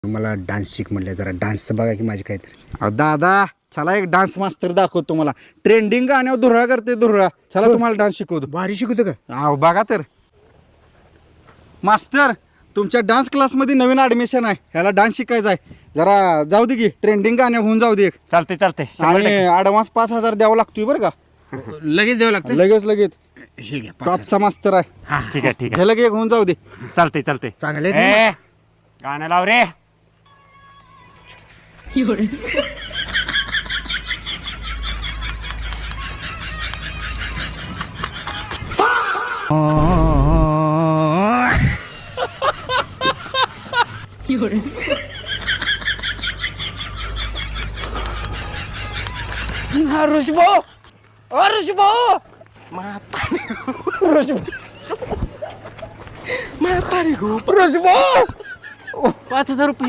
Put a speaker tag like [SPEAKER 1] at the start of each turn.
[SPEAKER 1] मला डान्स शिक म्हणलं, जरा डान्सचं बघा की माझी काहीतरी.
[SPEAKER 2] दादा चला एक डान्स मास्टर दाखवतो तुम्हाला. ट्रेंडिंग गाण्यावर धुरळा करते धुरळा. चला तुम्हाला डान्स शिकवतो.
[SPEAKER 1] भारी शिकवतो का?
[SPEAKER 2] अहो बघा तर मास्टर, तुमच्या डान्स क्लासमध्ये नवीन ॲडमिशन आहे, ह्याला डान्स शिकायचा आहे. जरा जाऊ दे की ट्रेंडिंग गाण्या होऊन जाऊ दे एक.
[SPEAKER 3] चालते चालते
[SPEAKER 2] आणि ॲडव्हान्स 5,000 द्यावं लागतोय बरं का.
[SPEAKER 1] लगेच द्यावं लागतं.
[SPEAKER 2] लगेच लगेच
[SPEAKER 1] हे घ्या 5,000.
[SPEAKER 2] टॉपचा मास्टर आहे.
[SPEAKER 3] ठीक आहे ठीक आहे
[SPEAKER 2] झलक एक होऊन जाऊ दे.
[SPEAKER 3] चालते चालते
[SPEAKER 1] चांगलं आहे ते.
[SPEAKER 3] ए, गाणं लाव रे. ऋषभो, ओ ऋषभो, ऋषभो, 5,000 रुपये